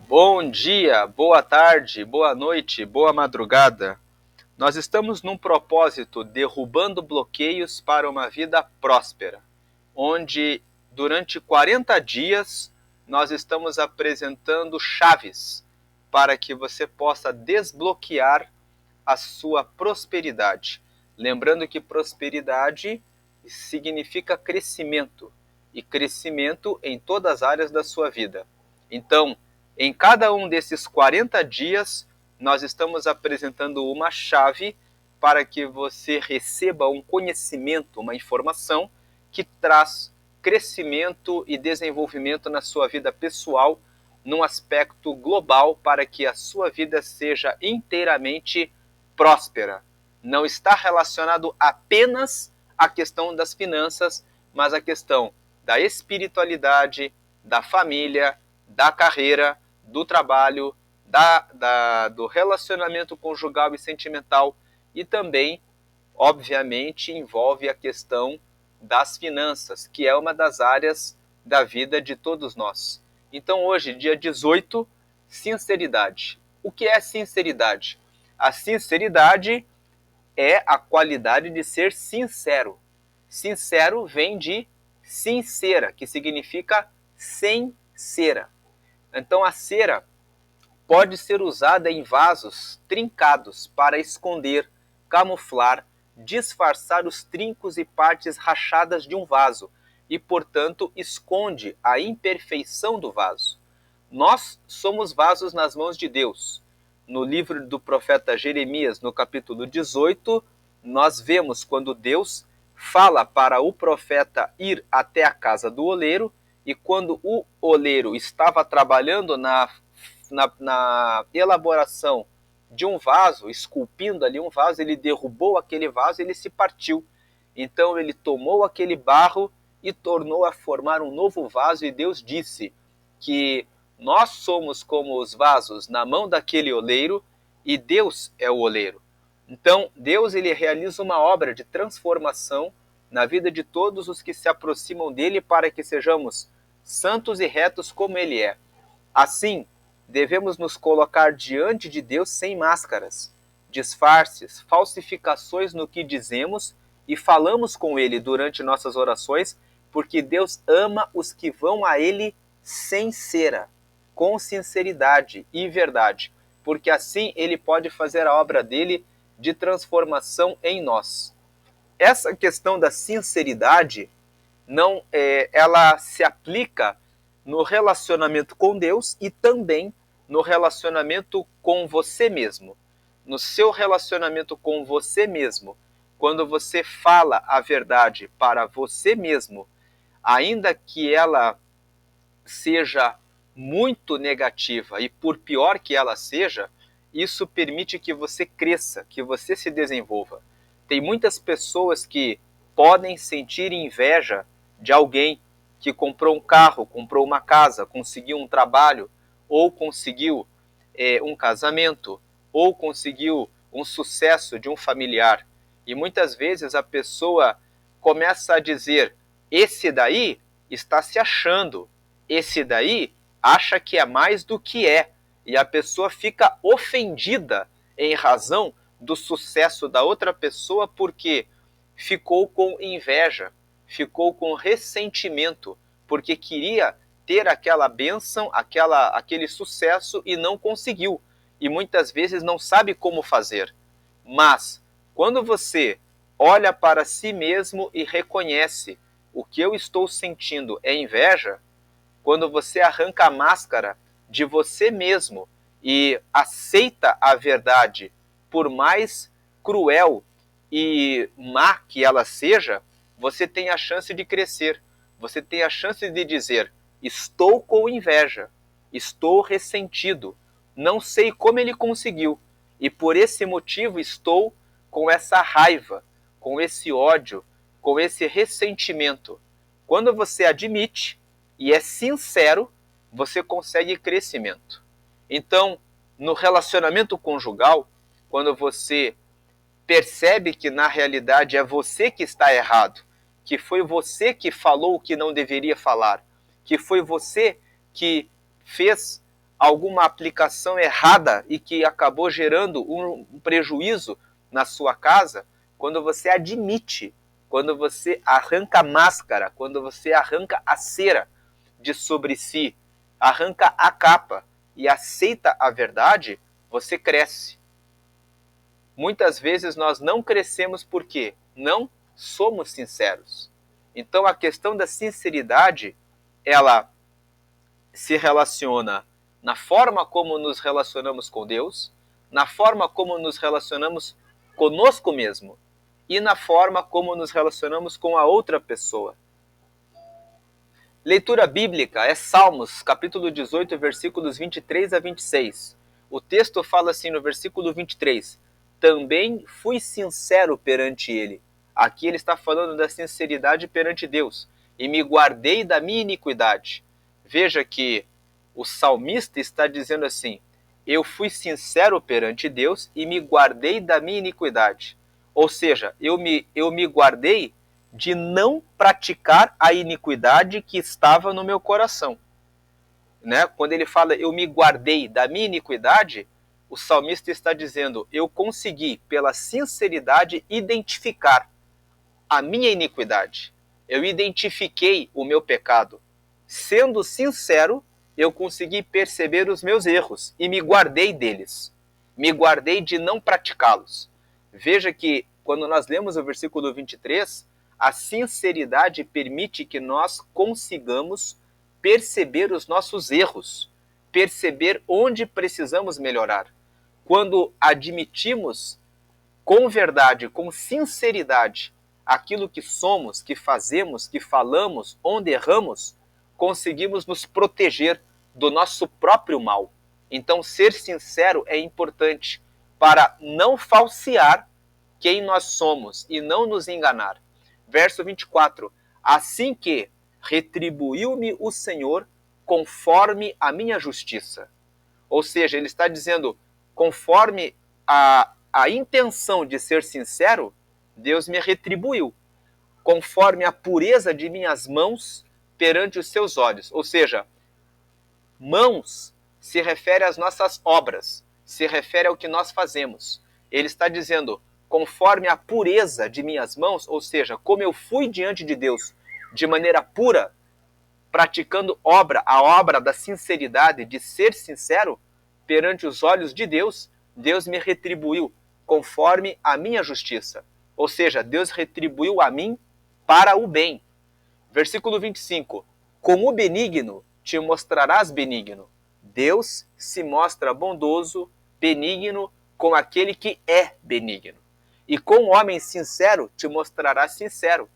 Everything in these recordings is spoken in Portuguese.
Bom dia, boa tarde, boa noite, boa madrugada. Nós estamos num propósito derrubando bloqueios para uma vida próspera, onde durante 40 dias nós estamos apresentando chaves para que você possa desbloquear a sua prosperidade. Lembrando que prosperidade significa crescimento, e crescimento em todas as áreas da sua vida. Então, em cada um desses 40 dias, nós estamos apresentando uma chave para que você receba um conhecimento, uma informação que traz crescimento e desenvolvimento na sua vida pessoal, num aspecto global, para que a sua vida seja inteiramente próspera. Não está relacionado apenas à questão das finanças, mas à questão da espiritualidade, da família, da carreira, do trabalho, do relacionamento conjugal e sentimental, e também, obviamente, envolve a questão das finanças, que é uma das áreas da vida de todos nós. Então, hoje, dia 18, sinceridade. O que é sinceridade? A sinceridade é a qualidade de ser sincero. Sincero vem de sincera, que significa sem cera. Então, a cera pode ser usada em vasos trincados para esconder, camuflar, disfarçar os trincos e partes rachadas de um vaso e, portanto, esconde a imperfeição do vaso. Nós somos vasos nas mãos de Deus. No livro do profeta Jeremias, no capítulo 18, nós vemos quando Deus fala para o profeta ir até a casa do oleiro, e quando o oleiro estava trabalhando na elaboração de um vaso, esculpindo ali um vaso, ele derrubou aquele vaso e ele se partiu. Então ele tomou aquele barro e tornou a formar um novo vaso, e Deus disse que nós somos como os vasos na mão daquele oleiro e Deus é o oleiro. Então, Deus ele realiza uma obra de transformação na vida de todos os que se aproximam dele, para que sejamos santos e retos como ele é. Assim, devemos nos colocar diante de Deus sem máscaras, disfarces, falsificações no que dizemos e falamos com ele durante nossas orações, porque Deus ama os que vão a ele sem cera, com sinceridade e verdade, porque assim ele pode fazer a obra dele de transformação em nós. Essa questão da sinceridade ela se aplica no relacionamento com Deus e também no relacionamento com você mesmo. No seu relacionamento com você mesmo, quando você fala a verdade para você mesmo, ainda que ela seja muito negativa e por pior que ela seja, isso permite que você cresça, que você se desenvolva. Tem muitas pessoas que podem sentir inveja de alguém que comprou um carro, comprou uma casa, conseguiu um trabalho, ou conseguiu um casamento, ou conseguiu um sucesso de um familiar. E muitas vezes a pessoa começa a dizer: esse daí está se achando, esse daí acha que é mais do que é. E a pessoa fica ofendida em razão do sucesso da outra pessoa, porque ficou com inveja, ficou com ressentimento, porque queria ter aquela bênção, aquele sucesso e não conseguiu. E muitas vezes não sabe como fazer. Mas, quando você olha para si mesmo e reconhece: o que eu estou sentindo é inveja, quando você arranca a máscara de você mesmo e aceita a verdade, por mais cruel e má que ela seja, você tem a chance de crescer. Você tem a chance de dizer: estou com inveja, estou ressentido, não sei como ele conseguiu, e por esse motivo estou com essa raiva, com esse ódio, com esse ressentimento. Quando você admite e é sincero, você consegue crescimento. Então, no relacionamento conjugal, quando você percebe que na realidade é você que está errado, que foi você que falou o que não deveria falar, que foi você que fez alguma aplicação errada e que acabou gerando um prejuízo na sua casa, quando você admite, quando você arranca a máscara, quando você arranca a cera de sobre si, arranca a capa e aceita a verdade, você cresce. Muitas vezes nós não crescemos porque não somos sinceros. Então a questão da sinceridade, ela se relaciona na forma como nos relacionamos com Deus, na forma como nos relacionamos conosco mesmo e na forma como nos relacionamos com a outra pessoa. Leitura bíblica é Salmos, capítulo 18, versículos 23 a 26. O texto fala assim no versículo 23: também fui sincero perante ele. Aqui ele está falando da sinceridade perante Deus. E me guardei da minha iniquidade. Veja que o salmista está dizendo assim: eu fui sincero perante Deus e me guardei da minha iniquidade. Ou seja, eu me guardei de não praticar a iniquidade que estava no meu coração. Né? Quando ele fala eu me guardei da minha iniquidade, o salmista está dizendo eu consegui, pela sinceridade, identificar a minha iniquidade. Eu identifiquei o meu pecado. Sendo sincero, eu consegui perceber os meus erros e me guardei deles. Me guardei de não praticá-los. Veja que quando nós lemos o versículo 23, a sinceridade permite que nós consigamos perceber os nossos erros, perceber onde precisamos melhorar. Quando admitimos com verdade, com sinceridade, aquilo que somos, que fazemos, que falamos, onde erramos, conseguimos nos proteger do nosso próprio mal. Então, ser sincero é importante para não falsear quem nós somos e não nos enganar. Verso 24: assim que retribuiu-me o Senhor conforme a minha justiça. Ou seja, ele está dizendo, conforme a intenção de ser sincero, Deus me retribuiu, conforme a pureza de minhas mãos perante os seus olhos. Ou seja, mãos se refere às nossas obras, se refere ao que nós fazemos. Ele está dizendo, conforme a pureza de minhas mãos, ou seja, como eu fui diante de Deus de maneira pura, praticando a obra da sinceridade, de ser sincero, perante os olhos de Deus, Deus me retribuiu conforme a minha justiça. Ou seja, Deus retribuiu a mim para o bem. Versículo 25. Com o benigno te mostrarás benigno. Deus se mostra bondoso, benigno com aquele que é benigno. E com o homem sincero te mostrarás sincero.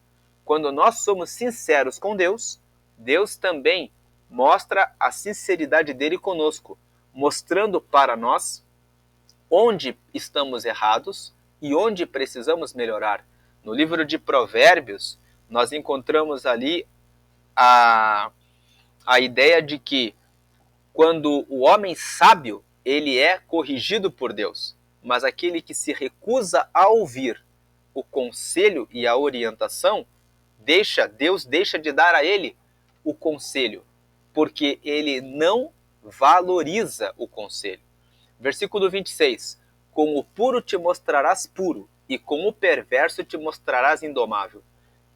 Quando nós somos sinceros com Deus, Deus também mostra a sinceridade dele conosco, mostrando para nós onde estamos errados e onde precisamos melhorar. No livro de Provérbios, nós encontramos ali a ideia de que quando o homem sábio, ele é corrigido por Deus, mas aquele que se recusa a ouvir o conselho e a orientação, Deus deixa de dar a ele o conselho, porque ele não valoriza o conselho. Versículo 26. Com o puro te mostrarás puro, e com o perverso te mostrarás indomável.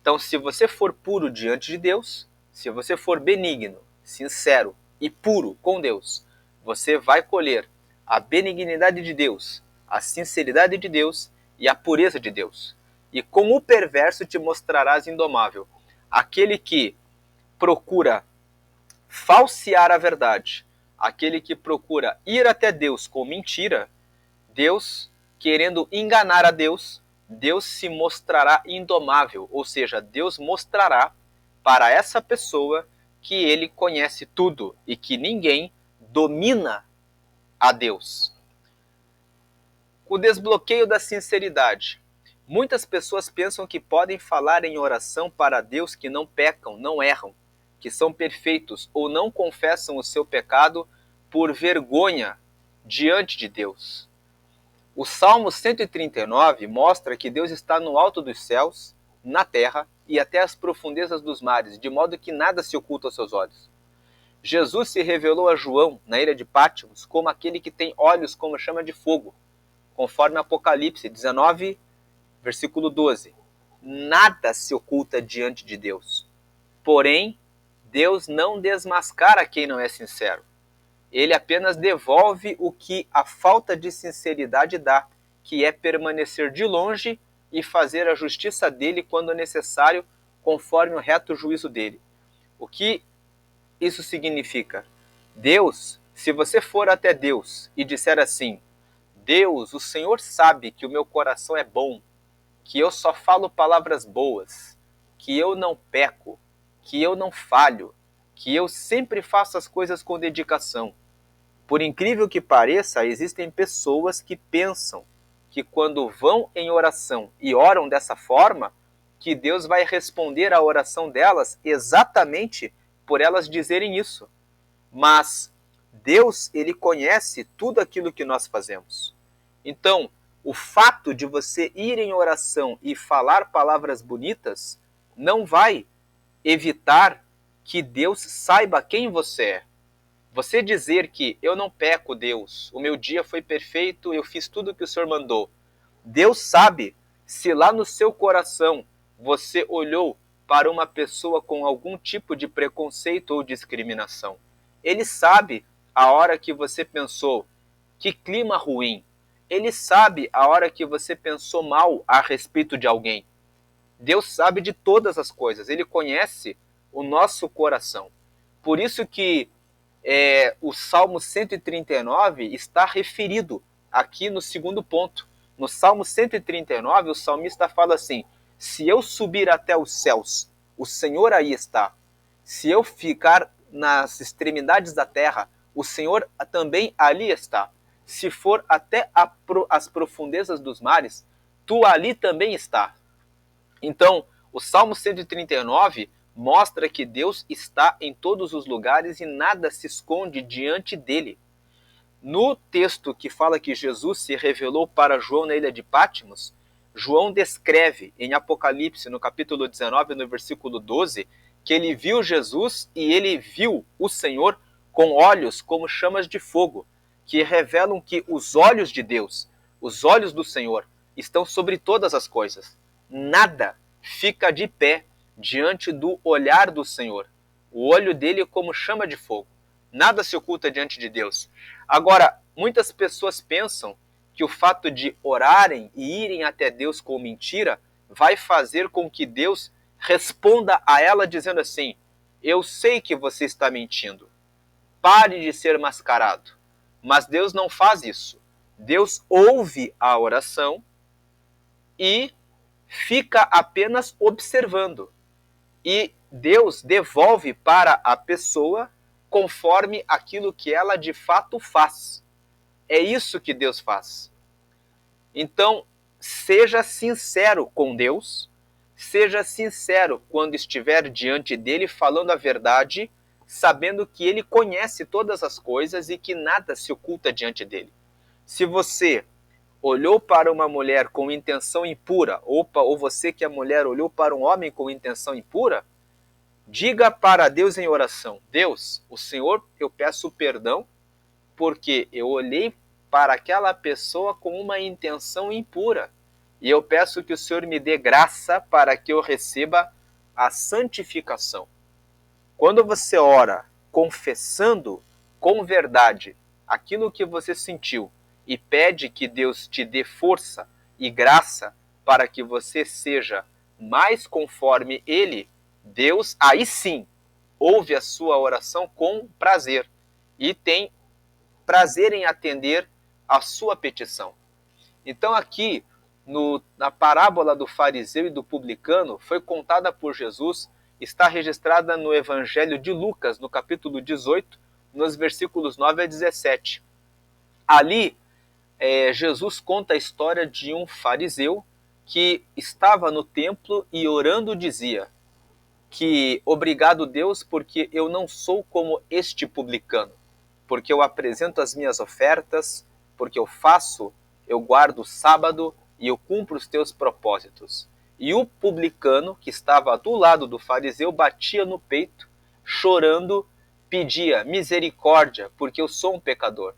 Então, se você for puro diante de Deus, se você for benigno, sincero e puro com Deus, você vai colher a benignidade de Deus, a sinceridade de Deus e a pureza de Deus. E com o perverso te mostrarás indomável. Aquele que procura falsear a verdade, aquele que procura ir até Deus com mentira, Deus, querendo enganar a Deus, Deus se mostrará indomável, ou seja, Deus mostrará para essa pessoa que ele conhece tudo e que ninguém domina a Deus. O desbloqueio da sinceridade. Muitas pessoas pensam que podem falar em oração para Deus que não pecam, não erram, que são perfeitos ou não confessam o seu pecado por vergonha diante de Deus. O Salmo 139 mostra que Deus está no alto dos céus, na terra e até as profundezas dos mares, de modo que nada se oculta aos seus olhos. Jesus se revelou a João, na ilha de Patmos, como aquele que tem olhos como chama de fogo, conforme Apocalipse 19, versículo 12. Nada se oculta diante de Deus. Porém, Deus não desmascara quem não é sincero. Ele apenas devolve o que a falta de sinceridade dá, que é permanecer de longe e fazer a justiça dele quando necessário, conforme o reto juízo dele. O que isso significa? Deus, se você for até Deus e disser assim: Deus, o Senhor sabe que o meu coração é bom, que eu só falo palavras boas, que eu não peco, que eu não falho, que eu sempre faço as coisas com dedicação. Por incrível que pareça, existem pessoas que pensam que quando vão em oração e oram dessa forma, que Deus vai responder à oração delas exatamente por elas dizerem isso. Mas Deus, ele conhece tudo aquilo que nós fazemos. Então, o fato de você ir em oração e falar palavras bonitas não vai evitar que Deus saiba quem você é. Você dizer que eu não peco, Deus, o meu dia foi perfeito, eu fiz tudo o que o Senhor mandou. Deus sabe se lá no seu coração você olhou para uma pessoa com algum tipo de preconceito ou discriminação. Ele sabe a hora que você pensou, que clima ruim. Ele sabe a hora que você pensou mal a respeito de alguém. Deus sabe de todas as coisas, ele conhece o nosso coração. Por isso que o Salmo 139 está referido aqui no segundo ponto. No Salmo 139, o salmista fala assim: se eu subir até os céus, o Senhor aí está. Se eu ficar nas extremidades da terra, o Senhor também ali está. Se for até as profundezas dos mares, tu ali também está. Então, o Salmo 139 mostra que Deus está em todos os lugares e nada se esconde diante dele. No texto que fala que Jesus se revelou para João na ilha de Patmos, João descreve em Apocalipse, no capítulo 19, no versículo 12, que ele viu Jesus e ele viu o Senhor com olhos como chamas de fogo, que revelam que os olhos de Deus, os olhos do Senhor, estão sobre todas as coisas. Nada fica de pé diante do olhar do Senhor. O olho dele é como chama de fogo. Nada se oculta diante de Deus. Agora, muitas pessoas pensam que o fato de orarem e irem até Deus com mentira vai fazer com que Deus responda a ela dizendo assim: eu sei que você está mentindo. Pare de ser mascarado. Mas Deus não faz isso. Deus ouve a oração e fica apenas observando. E Deus devolve para a pessoa conforme aquilo que ela de fato faz. É isso que Deus faz. Então, seja sincero com Deus, seja sincero quando estiver diante dele falando a verdade, sabendo que ele conhece todas as coisas e que nada se oculta diante dele. Se você olhou para uma mulher com intenção impura, ou você que é mulher olhou para um homem com intenção impura, diga para Deus em oração: Deus, o Senhor, eu peço perdão porque eu olhei para aquela pessoa com uma intenção impura. E eu peço que o Senhor me dê graça para que eu receba a santificação. Quando você ora confessando com verdade aquilo que você sentiu e pede que Deus te dê força e graça para que você seja mais conforme Ele, Deus aí sim ouve a sua oração com prazer e tem prazer em atender a sua petição. Então aqui, na parábola do fariseu e do publicano, foi contada por Jesus, está registrada no Evangelho de Lucas, no capítulo 18, nos versículos 9 a 17. Ali, Jesus conta a história de um fariseu que estava no templo e orando dizia que obrigado Deus porque eu não sou como este publicano, porque eu apresento as minhas ofertas, porque eu guardo o sábado e eu cumpro os teus propósitos. E o publicano, que estava do lado do fariseu, batia no peito, chorando, pedia misericórdia, porque eu sou um pecador.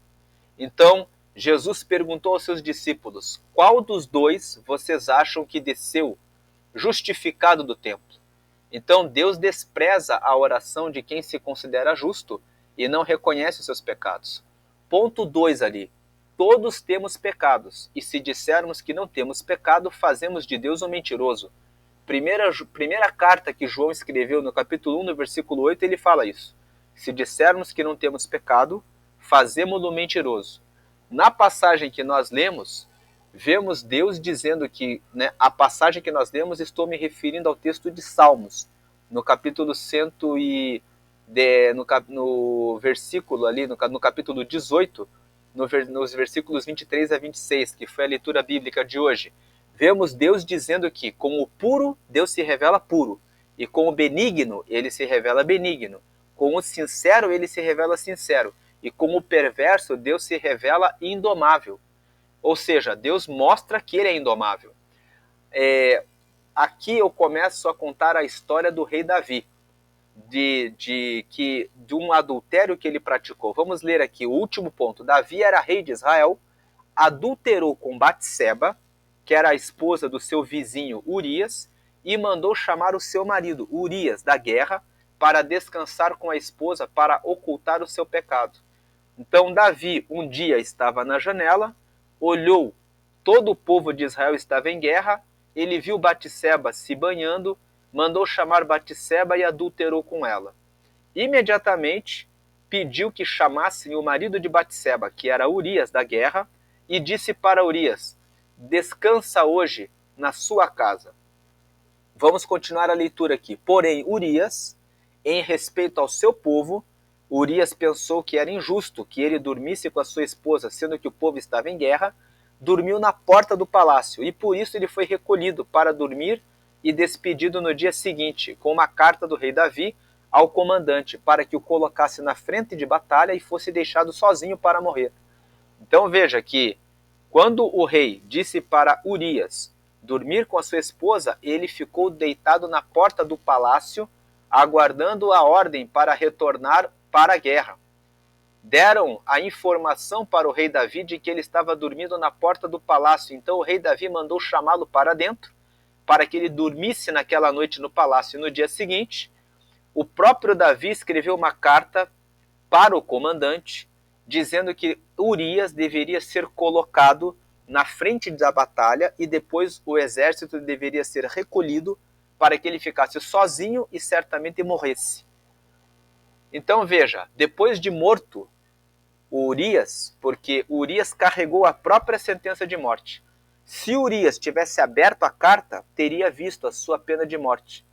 Então, Jesus perguntou aos seus discípulos: qual dos dois vocês acham que desceu justificado do templo? Então, Deus despreza a oração de quem se considera justo e não reconhece os seus pecados. Ponto 2 ali. Todos temos pecados, e se dissermos que não temos pecado, fazemos de Deus um mentiroso. Primeira carta que João escreveu no capítulo 1, no versículo 8, ele fala isso. Se dissermos que não temos pecado, fazemos-lo mentiroso. Na passagem que nós lemos, vemos Deus dizendo que, a passagem que nós lemos, estou me referindo ao texto de Salmos, no capítulo 100 no versículo ali, no capítulo 18, nos versículos 23 a 26, que foi a leitura bíblica de hoje. Vemos Deus dizendo que com o puro, Deus se revela puro, e com o benigno, ele se revela benigno, com o sincero, ele se revela sincero, e com o perverso, Deus se revela indomável. Ou seja, Deus mostra que ele é indomável. Aqui eu começo a contar a história do rei Davi, de um adultério que ele praticou. Vamos ler aqui o último ponto. Davi era rei de Israel, adulterou com Batseba, que era a esposa do seu vizinho Urias, e mandou chamar o seu marido, Urias, da guerra, para descansar com a esposa, para ocultar o seu pecado. Então Davi um dia estava na janela, olhou, todo o povo de Israel estava em guerra, ele viu Batseba se banhando, mandou chamar Batseba e adulterou com ela. Imediatamente pediu que chamassem o marido de Batseba, que era Urias da guerra, e disse para Urias: descansa hoje na sua casa. Vamos continuar a leitura aqui. Porém, Urias, em respeito ao seu povo, Urias pensou que era injusto que ele dormisse com a sua esposa, sendo que o povo estava em guerra, dormiu na porta do palácio, e por isso ele foi recolhido para dormir e despedido no dia seguinte, com uma carta do rei Davi ao comandante, para que o colocasse na frente de batalha e fosse deixado sozinho para morrer. Então veja que, quando o rei disse para Urias dormir com a sua esposa, ele ficou deitado na porta do palácio, aguardando a ordem para retornar para a guerra. Deram a informação para o rei Davi de que ele estava dormindo na porta do palácio. Então o rei Davi mandou chamá-lo para dentro, para que ele dormisse naquela noite no palácio. E no dia seguinte, o próprio Davi escreveu uma carta para o comandante, dizendo que Urias deveria ser colocado na frente da batalha e depois o exército deveria ser recolhido para que ele ficasse sozinho e certamente morresse. Então veja, depois de morto Urias, porque Urias carregou a própria sentença de morte. Se Urias tivesse aberto a carta, teria visto a sua pena de morte.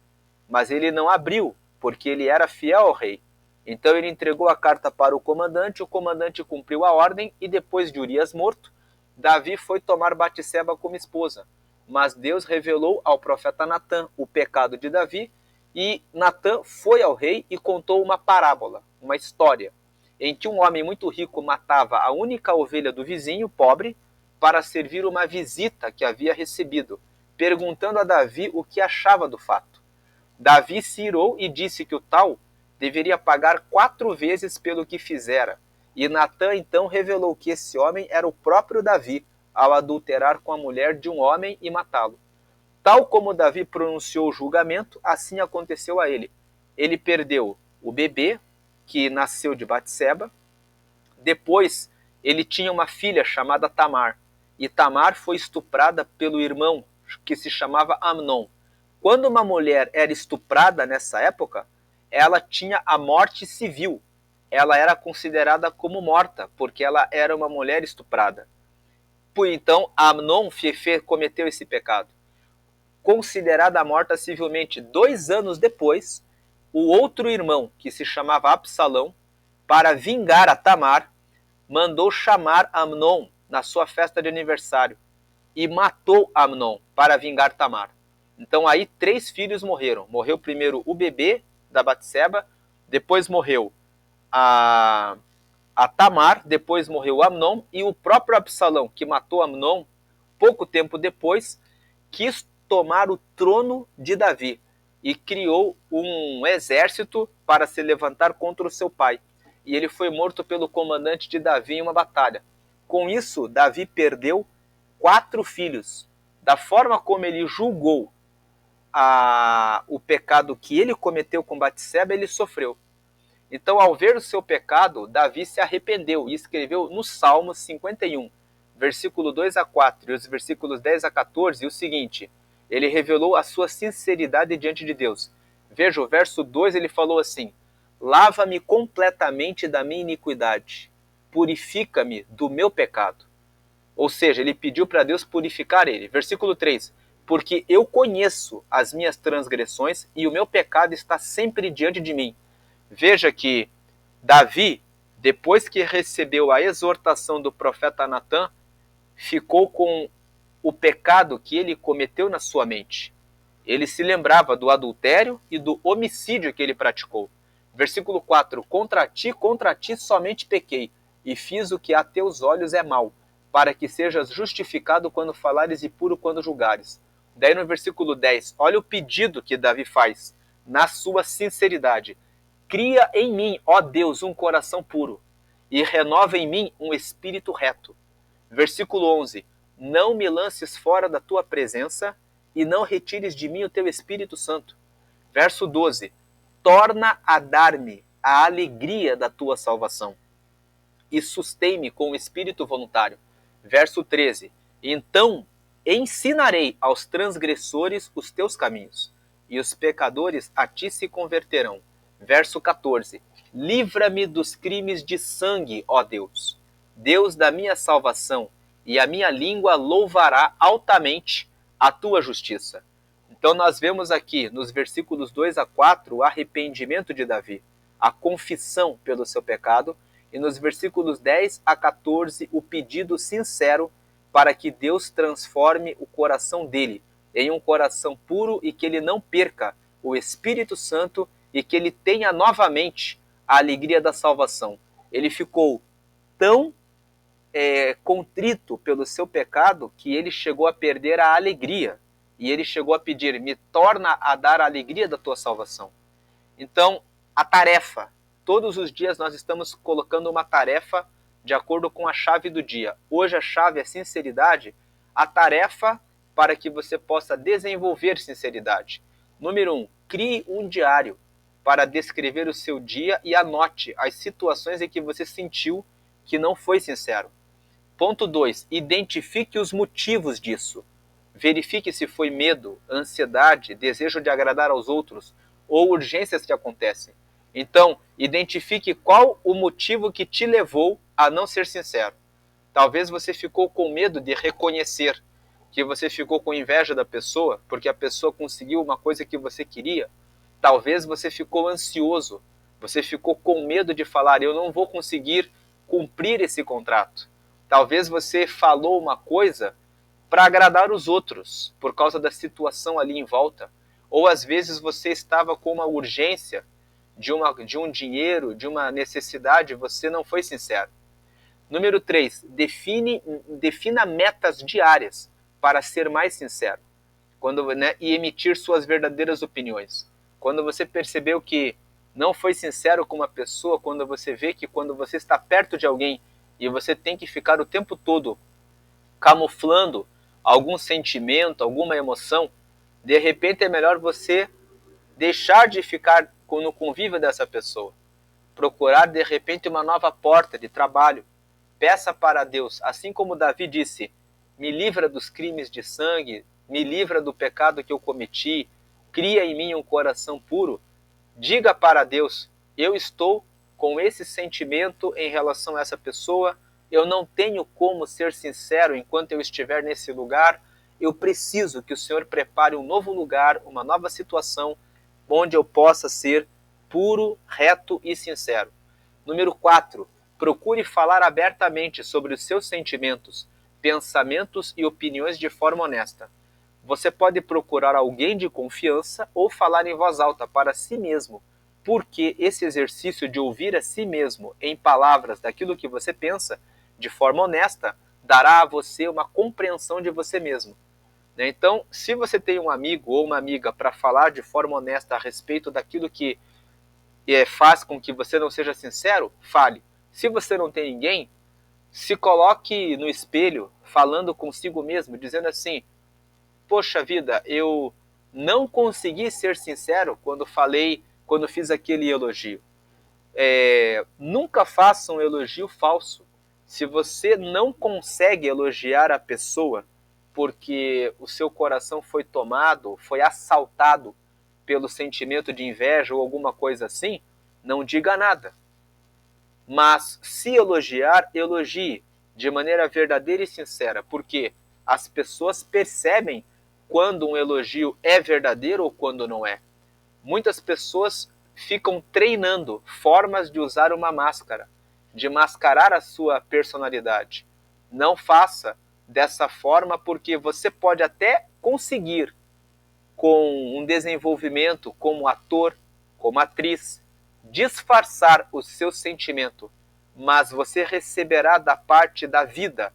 Mas ele não abriu, porque ele era fiel ao rei. Então ele entregou a carta para o comandante cumpriu a ordem, e depois de Urias morto, Davi foi tomar Batseba como esposa. Mas Deus revelou ao profeta Natã o pecado de Davi, e Natã foi ao rei e contou uma parábola, uma história, em que um homem muito rico matava a única ovelha do vizinho, pobre, para servir uma visita que havia recebido, perguntando a Davi o que achava do fato. Davi se irou e disse que o tal deveria pagar 4 vezes pelo que fizera. E Natã então revelou que esse homem era o próprio Davi, ao adulterar com a mulher de um homem e matá-lo. Tal como Davi pronunciou o julgamento, assim aconteceu a ele. Ele perdeu o bebê, que nasceu de Batseba. Depois, ele tinha uma filha chamada Tamar. E Tamar foi estuprada pelo irmão, que se chamava Amnon. Quando uma mulher era estuprada nessa época, ela tinha a morte civil. Ela era considerada como morta, porque ela era uma mulher estuprada. Então, Amnon cometeu esse pecado. Considerada morta civilmente 2 anos depois, o outro irmão, que se chamava Absalão, para vingar a Tamar, mandou chamar Amnon na sua festa de aniversário e matou Amnon para vingar Tamar. Então aí 3 filhos morreram. Morreu primeiro o bebê da Batseba, depois morreu a Tamar, depois morreu Amnon, e o próprio Absalão, que matou Amnon, pouco tempo depois, quis tomar o trono de Davi. e criou um exército para se levantar contra o seu pai. E ele foi morto pelo comandante de Davi em uma batalha. Com isso, Davi perdeu 4 filhos. Da forma como ele julgou o pecado que ele cometeu com Batseba, ele sofreu. Então, ao ver o seu pecado, Davi se arrependeu e escreveu no Salmo 51, versículo 2 a 4 e os versículos 10 a 14, o seguinte: ele revelou a sua sinceridade diante de Deus. Veja, o verso 2 ele falou assim: lava-me completamente da minha iniquidade, purifica-me do meu pecado. Ou seja, ele pediu para Deus purificar ele. Versículo 3: porque eu conheço as minhas transgressões e o meu pecado está sempre diante de mim. Veja que Davi, depois que recebeu a exortação do profeta Natã, ficou com o pecado que ele cometeu na sua mente. Ele se lembrava do adultério e do homicídio que ele praticou. Versículo 4: contra ti somente pequei, e fiz o que a teus olhos é mal, para que sejas justificado quando falares e puro quando julgares. Daí no versículo 10, olha o pedido que Davi faz, na sua sinceridade: cria em mim, ó Deus, um coração puro, e renova em mim um espírito reto. Versículo 11: não me lances fora da tua presença, e não retires de mim o teu Espírito Santo. Verso 12: torna a dar-me a alegria da tua salvação, e sustém-me com o espírito voluntário. Verso 13: então ensinarei aos transgressores os teus caminhos, e os pecadores a ti se converterão. Verso 14: livra-me dos crimes de sangue, ó Deus, Deus da minha salvação, e a minha língua louvará altamente a tua justiça. Então nós vemos aqui nos versículos 2 a 4 o arrependimento de Davi, a confissão pelo seu pecado, e nos versículos 10 a 14 o pedido sincero para que Deus transforme o coração dele em um coração puro e que ele não perca o Espírito Santo e que ele tenha novamente a alegria da salvação. Ele ficou tão contrito pelo seu pecado que ele chegou a perder a alegria. E ele chegou a pedir: me torna a dar a alegria da tua salvação. Então, a tarefa. Todos os dias nós estamos colocando uma tarefa de acordo com a chave do dia. Hoje a chave é sinceridade. A tarefa para que você possa desenvolver sinceridade. Número 1, crie um diário para descrever o seu dia e anote as situações em que você sentiu que não foi sincero. Ponto 2, identifique os motivos disso. Verifique se foi medo, ansiedade, desejo de agradar aos outros ou urgências que acontecem. Então, identifique qual o motivo que te levou a não ser sincero. Talvez você ficou com medo de reconhecer, que você ficou com inveja da pessoa porque a pessoa conseguiu uma coisa que você queria. Talvez você ficou ansioso, você ficou com medo de falar: eu não vou conseguir cumprir esse contrato. Talvez você falou uma coisa para agradar os outros, por causa da situação ali em volta. Ou às vezes você estava com uma urgência de um dinheiro, de uma necessidade, você não foi sincero. Número 3, defina metas diárias para ser mais sincero e emitir suas verdadeiras opiniões. Quando você percebeu que não foi sincero com uma pessoa, quando você vê que quando você está perto de alguém e você tem que ficar o tempo todo camuflando algum sentimento, alguma emoção, de repente é melhor você deixar de ficar no convívio dessa pessoa. Procurar de repente uma nova porta de trabalho. Peça para Deus, assim como Davi disse: me livra dos crimes de sangue, me livra do pecado que eu cometi, cria em mim um coração puro. Diga para Deus: eu estou com esse sentimento em relação a essa pessoa, eu não tenho como ser sincero enquanto eu estiver nesse lugar, eu preciso que o Senhor prepare um novo lugar, uma nova situação, onde eu possa ser puro, reto e sincero. Número 4, procure falar abertamente sobre os seus sentimentos, pensamentos e opiniões de forma honesta. Você pode procurar alguém de confiança ou falar em voz alta para si mesmo, porque esse exercício de ouvir a si mesmo em palavras daquilo que você pensa, de forma honesta, dará a você uma compreensão de você mesmo. né? Então, se você tem um amigo ou uma amiga para falar de forma honesta a respeito daquilo que faz com que você não seja sincero, fale. Se você não tem ninguém, se coloque no espelho falando consigo mesmo, dizendo assim: poxa vida, eu não consegui ser sincero quando fiz aquele elogio. Nunca faça um elogio falso. Se você não consegue elogiar a pessoa porque o seu coração foi tomado, foi assaltado pelo sentimento de inveja ou alguma coisa assim, não diga nada. Mas se elogiar, elogie de maneira verdadeira e sincera, porque as pessoas percebem quando um elogio é verdadeiro ou quando não é. Muitas pessoas ficam treinando formas de usar uma máscara, de mascarar a sua personalidade. Não faça dessa forma, porque você pode até conseguir, com um desenvolvimento como ator, como atriz, disfarçar o seu sentimento, mas você receberá da parte da vida,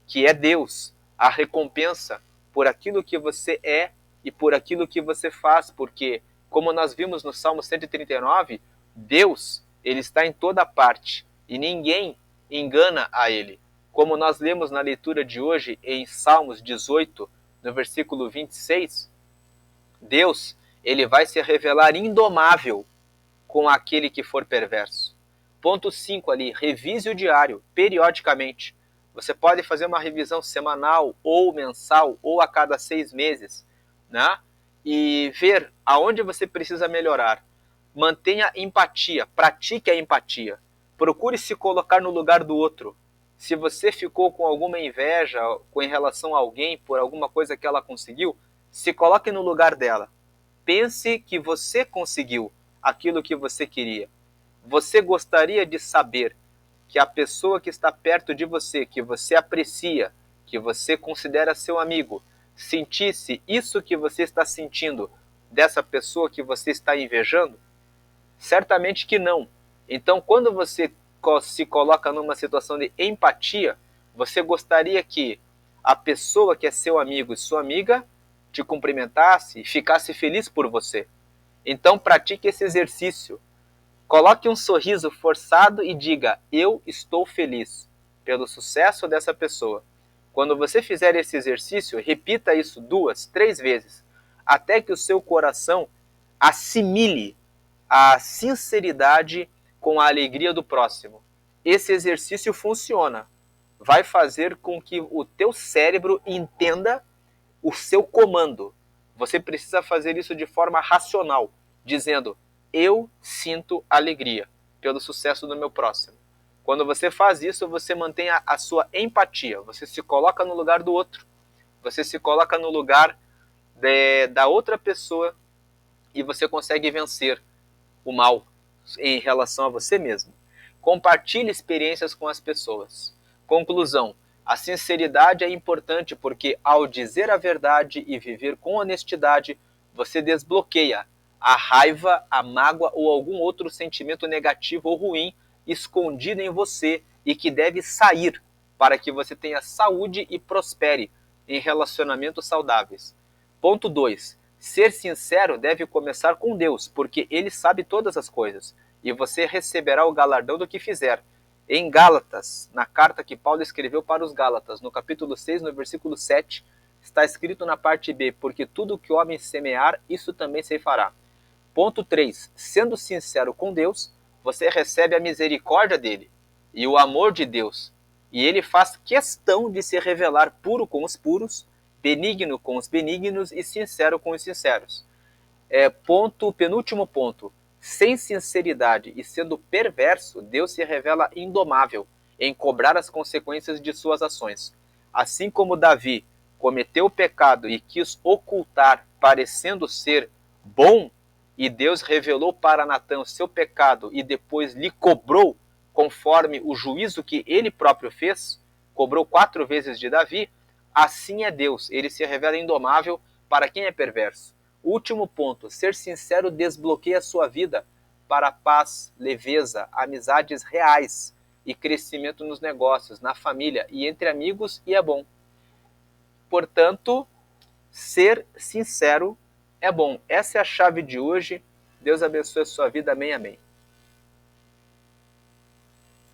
que é Deus, a recompensa por aquilo que você é e por aquilo que você faz, porque, como nós vimos no Salmo 139, Deus, ele está em toda parte e ninguém engana a ele. Como nós lemos na leitura de hoje em Salmos 18, no versículo 26, Deus, ele vai se revelar indomável com aquele que for perverso. Ponto 5 ali, revise o diário periodicamente. Você pode fazer uma revisão semanal ou mensal ou a cada 6 meses, né? E ver aonde você precisa melhorar. Mantenha empatia, pratique a empatia. Procure se colocar no lugar do outro. Se você ficou com alguma inveja em relação a alguém por alguma coisa que ela conseguiu, se coloque no lugar dela. Pense que você conseguiu aquilo que você queria. Você gostaria de saber que a pessoa que está perto de você, que você aprecia, que você considera seu amigo, sentisse isso que você está sentindo dessa pessoa que você está invejando? Certamente que não. Então, quando você se coloca numa situação de empatia, você gostaria que a pessoa que é seu amigo e sua amiga te cumprimentasse e ficasse feliz por você. Então, pratique esse exercício. Coloque um sorriso forçado e diga: eu estou feliz pelo sucesso dessa pessoa. Quando você fizer esse exercício, repita isso 2, 3 vezes, até que o seu coração assimile a sinceridade com a alegria do próximo. Esse exercício funciona. Vai fazer com que o teu cérebro entenda o seu comando. Você precisa fazer isso de forma racional, dizendo: eu sinto alegria pelo sucesso do meu próximo. Quando você faz isso, você mantém a sua empatia, você se coloca no lugar do outro, você se coloca no lugar da outra pessoa e você consegue vencer o mal em relação a você mesmo. Compartilhe experiências com as pessoas. Conclusão: a sinceridade é importante porque, ao dizer a verdade e viver com honestidade, você desbloqueia a raiva, a mágoa ou algum outro sentimento negativo ou ruim escondido em você e que deve sair para que você tenha saúde e prospere em relacionamentos saudáveis. Ponto 2. Ser sincero deve começar com Deus, porque Ele sabe todas as coisas, e você receberá o galardão do que fizer. Em Gálatas, na carta que Paulo escreveu para os Gálatas, no capítulo 6, no versículo 7, está escrito na parte B: porque tudo que o homem semear, isso também se fará. Ponto 3. Sendo sincero com Deus, você recebe a misericórdia dele e o amor de Deus, e ele faz questão de se revelar puro com os puros, benigno com os benignos e sincero com os sinceros. Penúltimo ponto. Sem sinceridade e sendo perverso, Deus se revela indomável em cobrar as consequências de suas ações. Assim como Davi cometeu o pecado e quis ocultar, parecendo ser bom, e Deus revelou para Natã o seu pecado e depois lhe cobrou conforme o juízo que ele próprio fez, cobrou 4 vezes de Davi. Assim é Deus, ele se revela indomável para quem é perverso. Último ponto: ser sincero desbloqueia a sua vida para paz, leveza, amizades reais e crescimento nos negócios, na família e entre amigos, e é bom. Portanto, ser sincero é bom. Essa é a chave de hoje. Deus abençoe a sua vida. Amém, amém.